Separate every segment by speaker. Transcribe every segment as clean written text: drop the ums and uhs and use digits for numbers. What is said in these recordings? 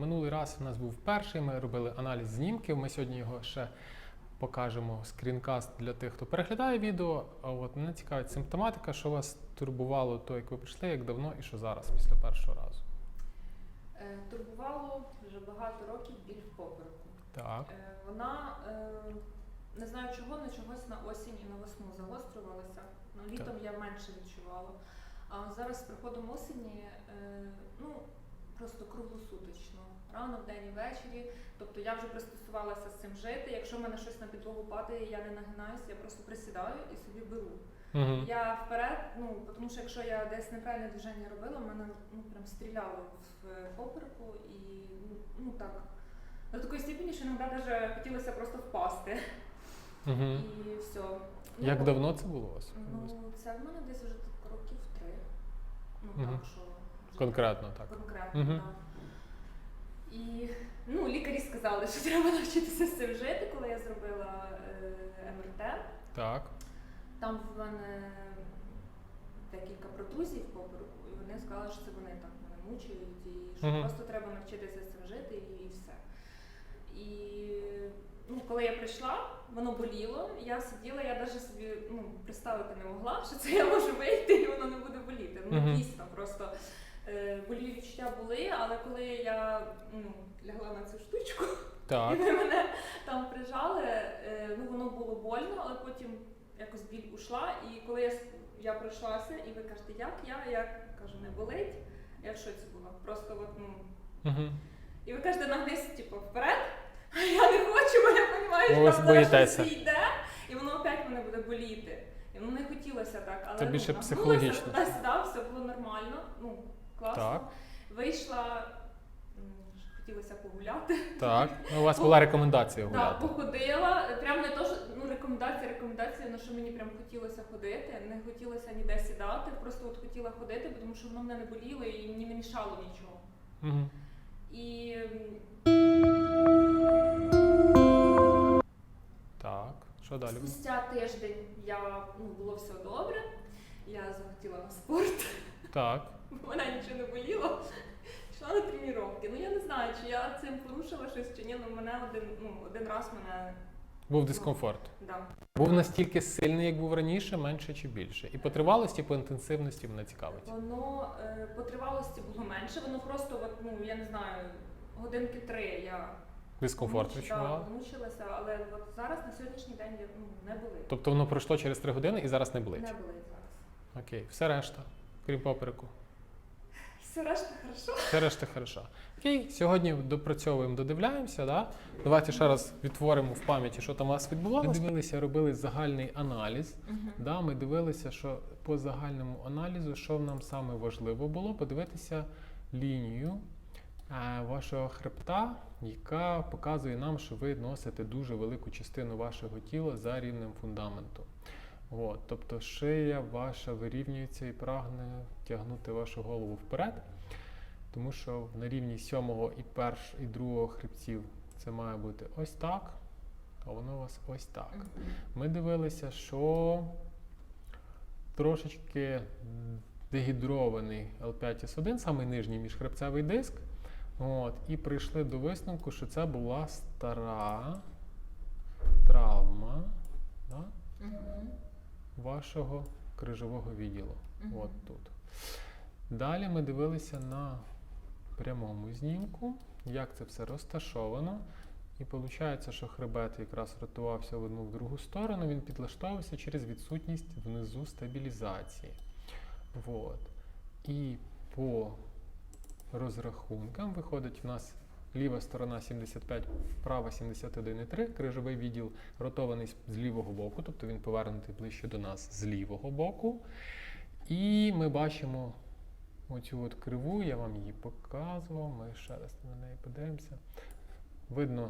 Speaker 1: Минулий раз у нас був перший, ми робили аналіз знімків, ми сьогодні його ще покажемо скрінкаст для тих, хто переглядає відео. А от мене цікавить симптоматика, що вас турбувало то, як ви прийшли, як давно і що зараз після першого разу.
Speaker 2: Турбувало вже багато років біль в попереку.
Speaker 1: Так.
Speaker 2: Вона, не знаю чого, але чогось на осінь і на весну загострювалася. Літом я менше відчувала. А зараз з приходом осені, просто круглосуточно. Рано, вдень і ввечері. Тобто я вже пристосувалася з цим жити. Якщо в мене щось на підлогу падає, я не нагинаюся, я просто присідаю і собі беру.
Speaker 1: Угу.
Speaker 2: Я вперед, тому що якщо я десь неправильне движення робила, в мене прям стріляло в попереку і так. До такої степені, що іноді навіть хотілося просто впасти.
Speaker 1: Угу.
Speaker 2: І все.
Speaker 1: Як давно це було у вас?
Speaker 2: Це в мене десь вже років 3.
Speaker 1: Угу.
Speaker 2: Так, що
Speaker 1: Конкретно так.
Speaker 2: Конкретно,
Speaker 1: Угу.
Speaker 2: так. І лікарі сказали, що треба навчитися з цим жити, коли я зробила МРТ.
Speaker 1: Так.
Speaker 2: Там в мене декілька протрузій в попереку, і вони сказали, що це вони так мене мучають, і що просто треба навчитися з цим жити, і все. І коли я прийшла, воно боліло, я сиділа, я навіть собі представити не могла, що це я можу вийти, і воно не буде боліти. Дійсно, просто боліві відчуття були, але коли я лягла на цю штучку,
Speaker 1: Так.
Speaker 2: і ви мене там прижали, воно було больно, але потім якось біль ушла, і коли я пройшлася, і ви кажете, я кажу, не болить, я в шоці була, просто
Speaker 1: Угу.
Speaker 2: І ви кажете, нагнись, вперед, а я не хочу, бо я розумію, що там зараз щось йде, і воно опять мене буде боліти. І не хотілося так, але
Speaker 1: це більше психологічно.
Speaker 2: Туди-сюди, все було нормально, класно.
Speaker 1: Так.
Speaker 2: Вийшла, хотілося погуляти.
Speaker 1: Так. У вас була рекомендація гуляти.
Speaker 2: Так, походила. Прям не то, що рекомендація, на що мені прям хотілося ходити. Не хотілося ніде сідати, просто хотіла ходити, тому що воно мене не боліло і мені не мішало нічого.
Speaker 1: Угу.
Speaker 2: І...
Speaker 1: Так, що далі?
Speaker 2: Спустя тиждень було все добре, я захотіла на спорт.
Speaker 1: Так.
Speaker 2: Мене нічого не боліло. Йшла на тренування. Я не знаю, чи я цим порушила щось, чи ні, але мене один раз мене...
Speaker 1: Був дискомфорт?
Speaker 2: Да.
Speaker 1: Був настільки сильний, як був раніше, менше чи більше? І по тривалості, по інтенсивності мене цікавить?
Speaker 2: Воно по тривалості було менше, воно просто, я не знаю, годинки 3 я...
Speaker 1: Дискомфорт відчувала?
Speaker 2: Так, мучилася, але зараз, на сьогоднішній день, не болить.
Speaker 1: Тобто воно пройшло через 3 години і зараз не болить?
Speaker 2: Не болить зараз.
Speaker 1: Окей. Все решта, крім попереку?
Speaker 2: Все решта хорошо.
Speaker 1: Все решта хорошо. Окей, сьогодні допрацьовуємо, додивляємося, да? Давайте ще раз відтворимо в пам'яті, що там у вас відбувалося. Ми дивилися, робили загальний аналіз. Да? Ми дивилися, що по загальному аналізу, що нам саме важливо було, подивитися лінію вашого хребта, яка показує нам, що ви носите дуже велику частину вашого тіла за рівнем фундаменту. От, тобто шия ваша вирівнюється і прагне тягнути вашу голову вперед, тому що на рівні 7-го і 2-го хребців це має бути ось так, а воно у вас ось так. Ми дивилися, що трошечки дегідрований L5-S1, самий нижній міжхребцевий диск, от, і прийшли до висновку, що це була стара травма, да? Вашого крижового відділу. От тут. Далі ми дивилися на прямому знімку, як це все розташовано. І виходить, що хребет якраз ротувався в одну в другу сторону, він підлаштовувався через відсутність внизу стабілізації. От. І по розрахункам виходить у нас ліва сторона 75, права 71,3, крижовий відділ ротований з лівого боку, тобто він повернутий ближче до нас з лівого боку. І ми бачимо оцю от криву, я вам її показував, ми ще раз на неї подивимося. Видно,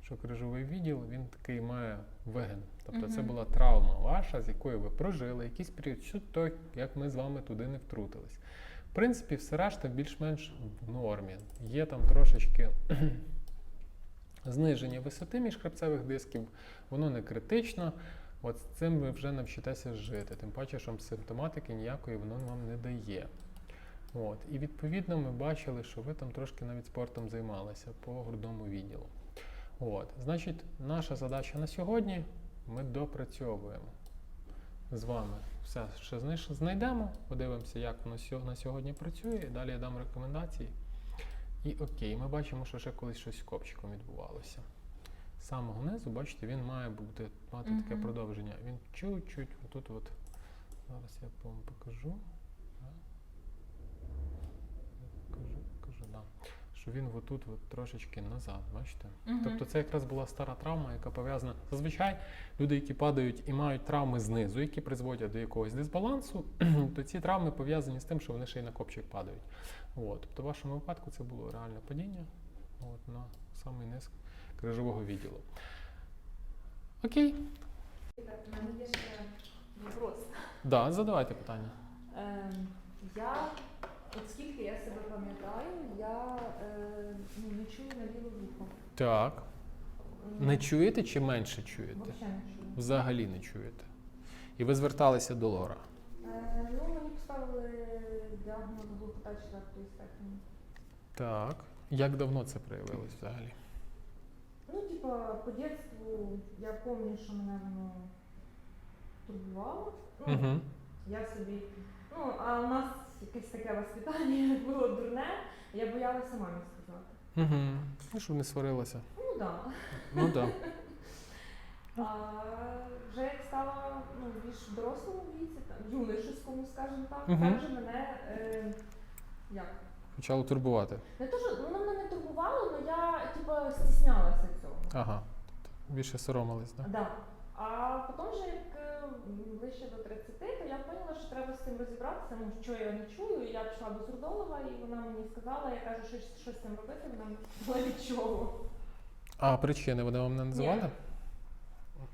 Speaker 1: що крижовий відділ, він такий має вигин. Тобто це була травма ваша, з якою ви прожили якийсь період, що то, як ми з вами туди не втрутились. В принципі, все решта більш-менш в нормі. Є там трошечки зниження висоти міжхребцевих дисків, воно не критично. От з цим ви вже навчитеся жити. Тим паче, що симптоматики ніякої воно вам не дає. От. І відповідно ми бачили, що ви там трошки навіть спортом займалися по грудному відділу. От. Значить, наша задача на сьогодні ми допрацьовуємо з вами все, що знайдемо, подивимося, як воно на сьогодні працює, і далі я дам рекомендації. І окей, ми бачимо, що ще колись щось з копчиком відбувалося. З самого низу, бачите, він має мати таке продовження. Він чуть-чуть, отут от, зараз я вам покажу. Покажу, да. Що він отут от трошечки назад, бачите? Тобто це якраз була стара травма, яка пов'язана. Зазвичай люди, які падають і мають травми знизу, які призводять до якогось дисбалансу, то ці травми пов'язані з тим, що вони ще й на копчик падають. От. Тобто в вашому випадку це було реальне падіння на самий низ крижового відділу. Окей.
Speaker 2: У мене є ще вопрос.
Speaker 1: Да, задавайте питання.
Speaker 2: От скільки я себе пам'ятаю, я не чую на ліве вухо.
Speaker 1: Так. Не чуєте чи менше чуєте?
Speaker 2: Взагалі не чую.
Speaker 1: Взагалі не чуєте. І ви зверталися до лора?
Speaker 2: Мені поставили діагноз глухота 4-ї степені.
Speaker 1: Так. Як давно це проявилось взагалі?
Speaker 2: По дитинству я пам'ятаю, що мене воно турбувало. Я собі. А у нас якесь таке воспитання було дурне, я боялася мамі сказати.
Speaker 1: Ну, щоб не сварилася.
Speaker 2: Так.
Speaker 1: Ну так.
Speaker 2: А вже як стала більш в дорослому віці, юношескому, скажімо так, так вже мене
Speaker 1: Почало турбувати.
Speaker 2: Не то, що воно мене не турбувало, але я стіснялася цього.
Speaker 1: Ага. Більше соромились, так?
Speaker 2: Да. А потім вже як ближче до 30, то я поняла, що треба з цим розібратися, що я не чую. І я пішла до сурдолога, і вона мені сказала, я кажу, що з цим робити, вона не сказала нічого.
Speaker 1: А причини вони вам не називали?
Speaker 2: Ні.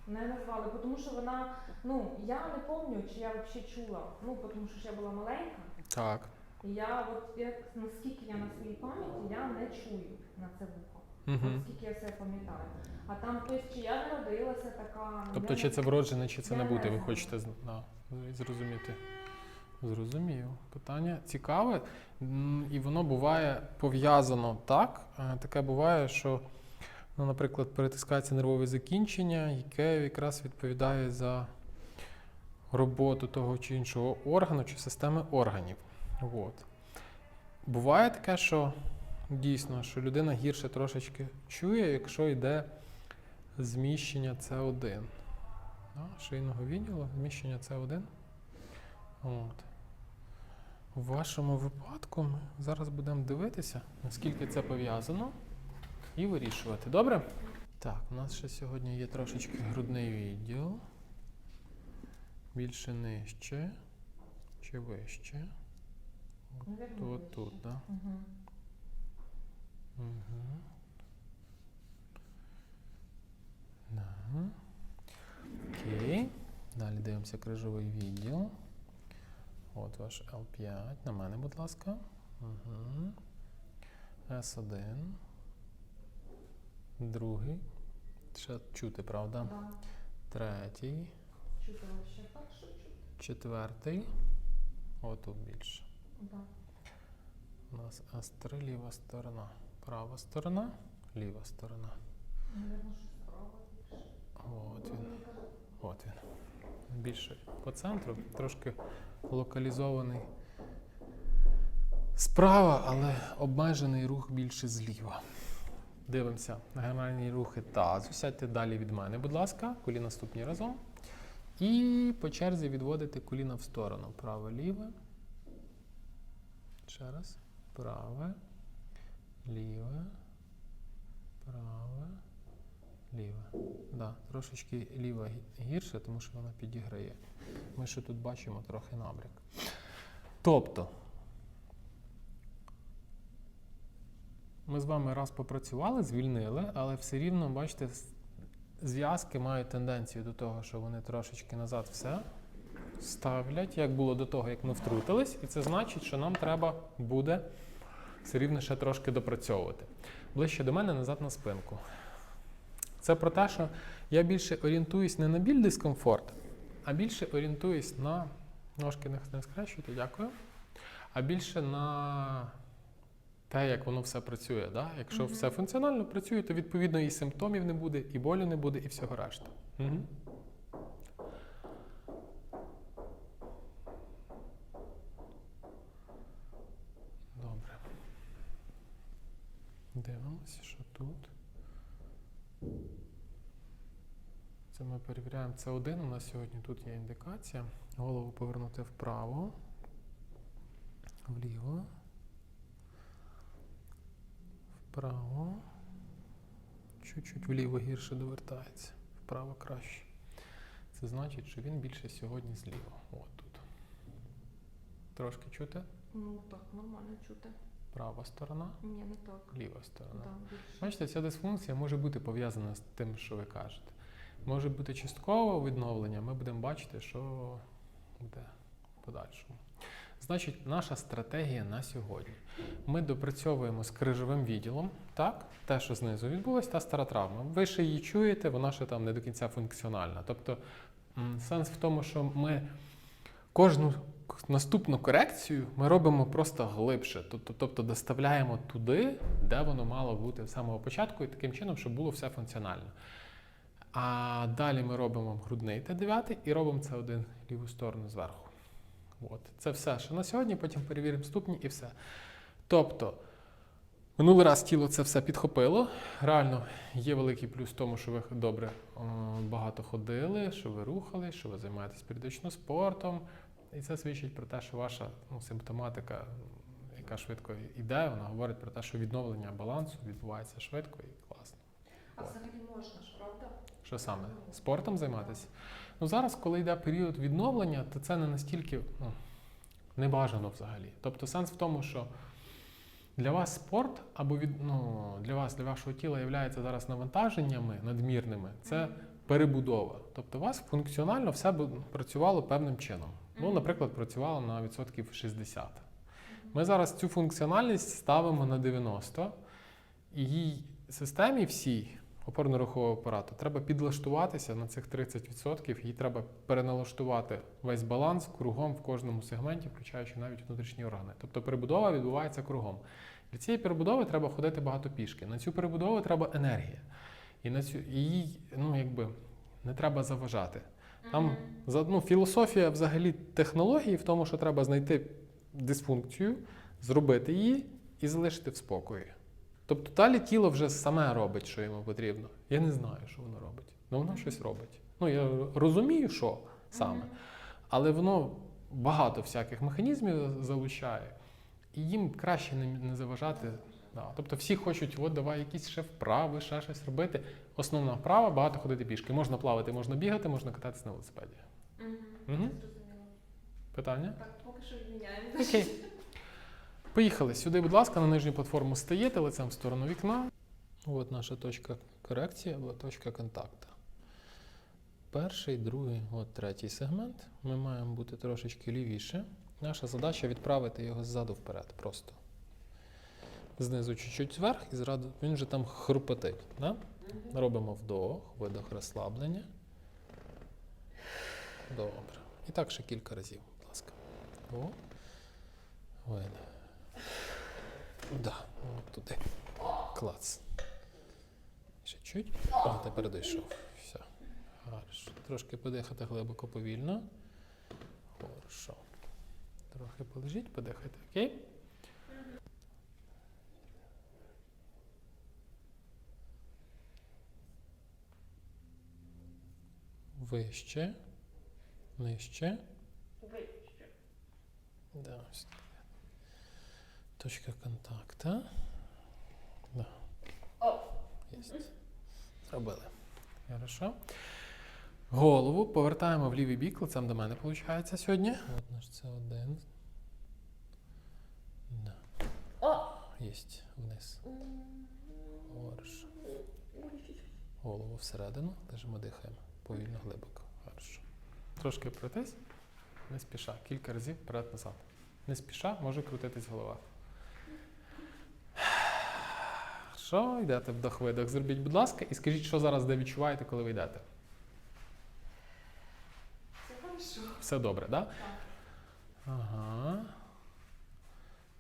Speaker 2: Не назвали, тому що вона, я не пам'ятаю, чи я взагалі чула, тому що ж я була маленька.
Speaker 1: Так.
Speaker 2: І наскільки я на своїй пам'яті, я не чую на це вухо. Наскільки я себе пам'ятаю. А там, чи я народилася така...
Speaker 1: Тобто, чи це вроджене, чи це набуте, ви хочете зрозуміти? Зрозумів. Питання цікаве, і воно буває пов'язано так. Таке буває, що, наприклад, перетискається нервове закінчення, яке якраз відповідає за роботу того чи іншого органу, чи системи органів. От. Буває таке, що дійсно, що людина гірше трошечки чує, якщо йде зміщення С1. Шийного відділу, зміщення С1. От. У вашому випадку ми зараз будемо дивитися, наскільки це пов'язано, і вирішувати. Добре? Так, у нас ще сьогодні є трошечки грудний відділ. Більше нижче чи вище? От тут, так? Да. Окей. Далі дивимося крижовий відділ. От ваш L5. На мене, будь ласка. S1. Другий. Ще чути, правда?
Speaker 2: Да.
Speaker 1: Третій.
Speaker 2: Чути ще так, що чути.
Speaker 1: Четвертий. Отут більше.
Speaker 2: Да.
Speaker 1: У нас S3, ліва сторона. Права сторона, ліва сторона.
Speaker 2: Наверно, що справа більше.
Speaker 1: От він. От він. Більше по центру, трошки локалізований справа, але обмежений рух більше зліва. Дивимося на генеральні рухи тазу. Сядьте далі від мене, будь ласка, коліна ступні разом. І по черзі відводите коліна в сторону. Праве-ліве. Ще раз. Праве, ліве, праве, ліве. Да, трошечки ліва гірше, тому що вона підіграє. Ми ще тут бачимо трохи набряк. Тобто, ми з вами раз попрацювали, звільнили, але все рівно, бачите, зв'язки мають тенденцію до того, що вони трошечки назад все ставлять, як було до того, як ми втрутились. І це значить, що нам треба буде все рівно ще трошки допрацьовувати. Ближче до мене, назад на спинку. Це про те, що я більше орієнтуюсь не на біль дискомфорт, а більше орієнтуюсь на ножки не скрещуйте, дякую. а більше на те, як воно все працює. Да? Якщо все функціонально працює, то відповідно і симптомів не буде, і болю не буде, і всього решта. Угу. Добре. Дивимося, що тут. Це ми перевіряємо С1. У нас сьогодні тут є індикація. Голову повернути вправо, вліво, вправо. Чуть-чуть вліво гірше довертається, вправо краще. Це значить, що він більше сьогодні зліва. От тут. Трошки чути?
Speaker 2: Ну так, нормально чути.
Speaker 1: Права сторона,
Speaker 2: Ні, не так.
Speaker 1: ліва сторона.
Speaker 2: Да, більше.
Speaker 1: Бачите, ця дисфункція може бути пов'язана з тим, що ви кажете. Може бути часткове відновлення, ми будемо бачити, що буде в подальшому. Значить, наша стратегія на сьогодні. Ми допрацьовуємо з крижовим відділом, так? Те, що знизу відбулось, та стара травма. Ви ще її чуєте, вона ще там не до кінця функціональна. Тобто, сенс в тому, що ми кожну наступну корекцію ми робимо просто глибше. Тобто доставляємо туди, де воно мало бути з самого початку, і таким чином, щоб було все функціонально. А далі ми робимо грудний Т9 і робимо С1 ліву сторону зверху. От. Це все, що на сьогодні, потім перевіримо ступні і все. Тобто, минулий раз тіло це все підхопило. Реально, є великий плюс в тому, що ви добре багато ходили, що ви рухали, що ви займаєтесь періодично спортом. І це свідчить про те, що ваша симптоматика, яка швидко йде, вона говорить про те, що відновлення балансу відбувається швидко і класно.
Speaker 2: А взагалі можна ж, правда?
Speaker 1: Що саме? Спортом займатися? Ну, зараз, коли йде період відновлення, то це не настільки небажано взагалі. Тобто сенс в тому, що для вас спорт або для вашого тіла є зараз навантаженнями надмірними, це перебудова. Тобто у вас функціонально все працювало певним чином. Ну, наприклад, працювало на відсотків 60. Ми зараз цю функціональність ставимо на 90, і їй системі всій опорно-рухового апарату треба підлаштуватися на цих 30%, їй треба переналаштувати весь баланс кругом в кожному сегменті, включаючи навіть внутрішні органи. Тобто перебудова відбувається кругом. Для цієї перебудови треба ходити багато пішки. На цю перебудову треба енергія. І їй не треба заважати. Там філософія взагалі технології в тому, що треба знайти дисфункцію, зробити її і залишити в спокої. Тобто далі тіло вже саме робить, що йому потрібно. Я не знаю, що воно робить. Але воно щось робить. Я розумію, що саме. Але воно багато всяких механізмів залучає. І їм краще не заважати. Да. Тобто всі хочуть, давай якісь ще вправи, ще щось робити. Основна вправа – багато ходити пішки. Можна плавати, можна бігати, можна кататися на велосипеді.
Speaker 2: Зрозуміло.
Speaker 1: Питання?
Speaker 2: Так, поки що відміняємо.
Speaker 1: Окей. Поїхали. Сюди, будь ласка, на нижню платформу стаєте лицем в сторону вікна. От наша точка корекції або точка контакту. Перший, другий, третій сегмент. Ми маємо бути трошечки лівіше. Наша задача відправити його ззаду вперед просто. Знизу чуть-чуть вверх і зразу він вже там хрупотить. Да? Робимо вдох, видох, розслаблення. Добре. І так ще кілька разів, будь ласка. Вдох, видох. Да, туди. Клац. Ще чуть. Тепер дійшов. Все. Хорошо. Трошки подихати глибоко, повільно. Хорошо. Трохи полежіть, подихайте. Окей? Вище. Нижче.
Speaker 2: Вище.
Speaker 1: Да, ось. Точка контакту. Да. Єсть. Зробили. Хорошо. Голову повертаємо в лівий бік, лицем до мене, виходить, сьогодні. От наш С1. Да. Єсть. Вниз. Хорошо. Голову всередину. Лежимо, дихаємо. Повільно, глибоко. Хорошо. Трошки пройтись. Не спіша. Кілька разів вперед-назад. Не спіша, може крутитись голова. Що? Йдете вдох-видох. Зробіть, будь ласка, і скажіть, що зараз де відчуваєте, коли ви йдете.
Speaker 2: Все хорошо.
Speaker 1: Все добре, так? Да?
Speaker 2: Так.
Speaker 1: Ага.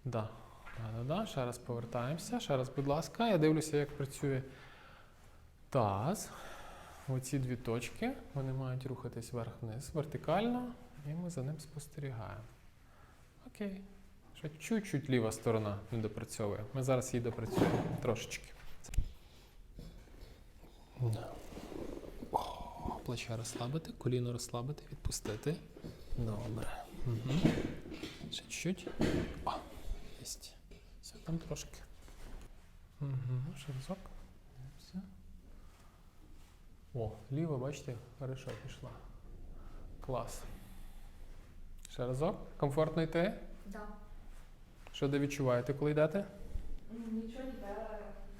Speaker 1: Да. Да. Ще раз повертаємося. Ще раз, будь ласка. Я дивлюся, як працює таз. Оці дві точки, вони мають рухатись вверх-вниз вертикально, і ми за ним спостерігаємо. Окей. Ще чуть-чуть ліва сторона не допрацьовує. Ми зараз її допрацюємо трошечки. Плече розслабити, коліно розслабити, відпустити. Добре. Угу. Ще чуть-чуть. О, єсть. Все, там трошки. Угу. Ще разок. Все. О, ліва, бачите, хорошо пішла. Клас. Ще разок. Комфортно йти?
Speaker 2: Да.
Speaker 1: Що де відчуваєте, коли йдете?
Speaker 2: Нічого не йде.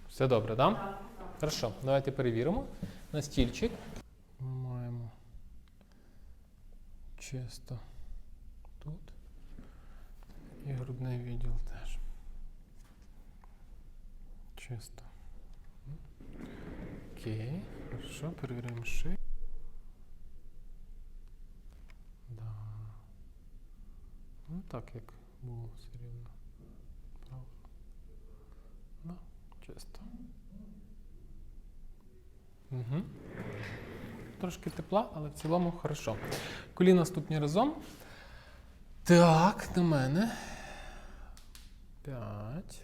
Speaker 1: Все добре, так? Да?
Speaker 2: Так.
Speaker 1: Хорошо, давайте перевіримо. На стільчик. Ми маємо чисто тут. І грудний відділ теж. Чисто. Окей. Хорошо, перевіряємо шию. Да. Ну так, як було все рівно. Правда. Да, чисто. Угу. Трошки тепла, але в цілому хорошо. Коліна ступні разом. Так, на мене. 5.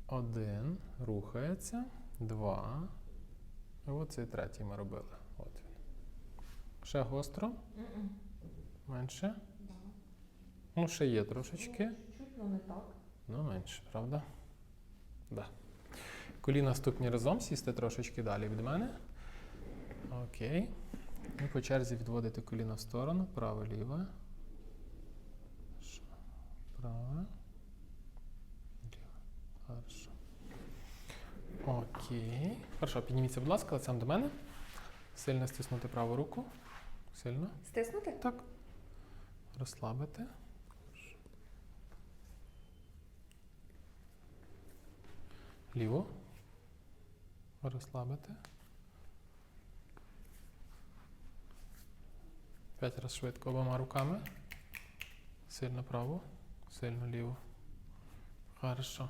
Speaker 1: 1. Рухається. 2. І оцей третій ми робили. От він. Ще гостро. Менше.
Speaker 2: Да.
Speaker 1: Ну, ще є трошечки.
Speaker 2: Чуть-чуть, але не так.
Speaker 1: Ну, менше, правда? Да. Коліна ступні разом, сісти трошечки далі від мене. Окей. І по черзі відводити коліна в сторону. Право, ліве. Праве. Ліве. Хорошо. Окей. Хорошо, підніміться, будь ласка, лицем до мене. Сильно стиснути праву руку. Сильно.
Speaker 2: Стиснути?
Speaker 1: Так. Розслабити. Ліву. Розслабити. 5 разів швидко обома руками. Сильно праву, сильно ліву. Хорошо.